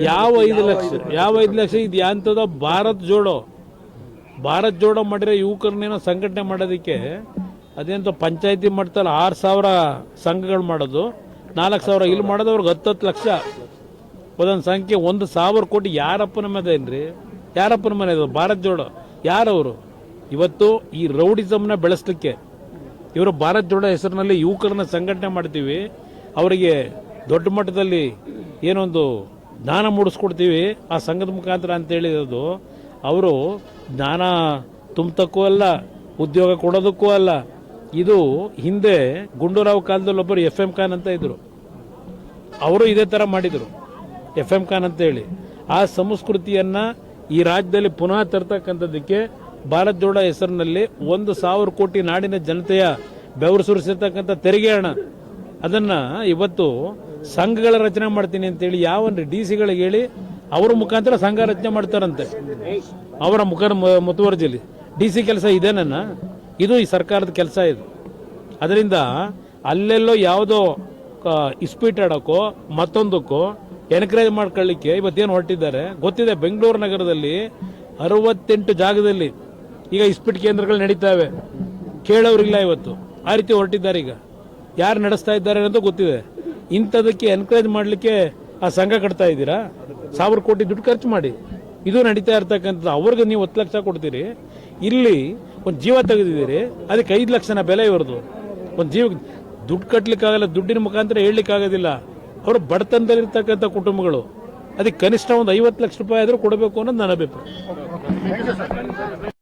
ಯಾವ 5 ಲಕ್ಷ ಇದು ಯಾಂತದ ಭಾರತ್ ಜೋಡೋ ಮಾಡಿರೋ ಯುವಕರನ್ನೇನೋ ಸಂಘಟನೆ ಮಾಡೋದಕ್ಕೆ ಅದೇಂತ ಪಂಚಾಯತಿ ಮಾಡ್ತಲ್ಲ 6,000 ಸಂಘಗಳು ಮಾಡೋದು, 4,000 ಇಲ್ಲಿ ಮಾಡೋದು ಅವ್ರಿಗೆ 10 ಲಕ್ಷ ಒಂದೊಂದು ಸಂಖ್ಯೆ 1,000 ಕೋಟಿ. ಯಾರಪ್ಪನ ಮನೆ ಏನ್ರಿ? ಯಾರಪ್ಪನ ಮನೆ ಇದು ಭಾರತ್ ಜೋಡೋ? ಯಾರವರು? ಇವತ್ತು ಈ ರೌಡಿಸಮ್ನ ಬೆಳೆಸಲಿಕ್ಕೆ ಇವರು ಭಾರತ್ ಜೋಡೋ ಹೆಸರಿನಲ್ಲಿ ಯುವಕರನ್ನ ಸಂಘಟನೆ ಮಾಡ್ತೀವಿ, ಅವರಿಗೆ ದೊಡ್ಡ ಮಟ್ಟದಲ್ಲಿ ಏನೊಂದು ಜ್ಞಾನ ಮೂಡಿಸ್ಕೊಡ್ತೀವಿ ಆ ಸಂಘದ ಮುಖಾಂತರ ಅಂತ ಹೇಳಿರೋದು. ಅವರು ಜ್ಞಾನ ತುಂಬತಕ್ಕೂ ಅಲ್ಲ, ಉದ್ಯೋಗ ಕೊಡೋದಕ್ಕೂ ಅಲ್ಲ. ಇದು ಹಿಂದೆ ಗುಂಡೂರಾವ್ ಕಾಲದಲ್ಲಿ ಒಬ್ಬರು FM ಖಾನ್ ಅಂತ ಇದ್ರು, ಅವರು ಇದೇ ಥರ ಮಾಡಿದರು, FM ಖಾನ್ ಅಂತ ಹೇಳಿ. ಆ ಸಂಸ್ಕೃತಿಯನ್ನು ಈ ರಾಜ್ಯದಲ್ಲಿ ಪುನಃ ತರ್ತಕ್ಕಂಥದ್ದಕ್ಕೆ ಭಾರತ್ ಜೋಡೋ ಹೆಸರಿನಲ್ಲಿ 1,000 ಕೋಟಿ ನಾಡಿನ ಜನತೆಯ ಬೆವರು ಸುರಿಸಿರ್ತಕ್ಕಂಥ ತೆರಿಗೆ ಹಣ, ಅದನ್ನು ಇವತ್ತು ಸಂಘಗಳ ರಚನೆ ಮಾಡ್ತೀನಿ ಅಂತೇಳಿ ಯಾವನ್ರಿ DC ಗಳಿಗೆ ಹೇಳಿ ಅವರ ಮುಖಾಂತರ ಸಂಘ ರಚನೆ ಮಾಡ್ತಾರಂತೆ, ಅವರ ಮುತುವರ್ಜಿಲಿ. DC ಕೆಲಸ ಇದೇನನ್ನ? ಇದು ಈ ಸರ್ಕಾರದ ಕೆಲಸ ಇದು. ಅದರಿಂದ ಅಲ್ಲೆಲ್ಲೋ ಯಾವುದೋ ಇಸ್ಪೀಟ್ ಆಡೋಕ್ಕೋ ಮತ್ತೊಂದಕ್ಕೋ ಎನ್ಕರೇಜ್ ಮಾಡ್ಕೊಳ್ಳಿಕ್ಕೆ ಇವತ್ತೇನು ಹೊರಟಿದ್ದಾರೆ ಗೊತ್ತಿದೆ. ಬೆಂಗಳೂರು ನಗರದಲ್ಲಿ 68 ಜಾಗದಲ್ಲಿ ಈಗ ಇಸ್ಪೀಟ್ ಕೇಂದ್ರಗಳು ನಡೀತಾವೆ, ಕೇಳೋರಿಲ್ಲ ಇವತ್ತು. ಆ ರೀತಿ ಹೊರಟಿದ್ದಾರೆ. ಈಗ ಯಾರು ನಡೆಸ್ತಾ ಇದ್ದಾರೆ ಅನ್ನೋದು ಗೊತ್ತಿದೆ. ಇಂಥದಕ್ಕೆ ಎನ್ಕರೇಜ್ ಮಾಡಲಿಕ್ಕೆ ಆ ಸಂಘ ಕಟ್ತಾ ಇದ್ದೀರಾ? 1,000 ಕೋಟಿ ದುಡ್ಡು ಖರ್ಚು ಮಾಡಿ ಇದು ನಡೀತಾ ಇರ್ತಕ್ಕಂಥದ್ದು. ಅವ್ರಿಗೆ ನೀವು 10 ಲಕ್ಷ ಕೊಡ್ತೀರಿ, ಇಲ್ಲಿ ಒಂದು ಜೀವ ತೆಗೆದಿದ್ದೀರಿ, ಅದಕ್ಕೆ 5 ಲಕ್ಷನ ಬೆಲೆ ಇವ್ರದ್ದು. ಒಂದು ಜೀವ ದುಡ್ಡು ಕಟ್ಟಲಿಕ್ಕಾಗಲ್ಲ, ದುಡ್ಡಿನ ಮುಖಾಂತರ ಹೇಳಲಿಕ್ಕಾಗೋದಿಲ್ಲ. ಅವರು ಬಡತನದಲ್ಲಿರ್ತಕ್ಕಂಥ ಕುಟುಂಬಗಳು, ಅದಕ್ಕೆ ಕನಿಷ್ಠ ಒಂದು 50 ಲಕ್ಷ ರೂಪಾಯಿ ಆದರೂ ಕೊಡಬೇಕು ಅನ್ನೋದು ನನ್ನ ಅಭಿಪ್ರಾಯ.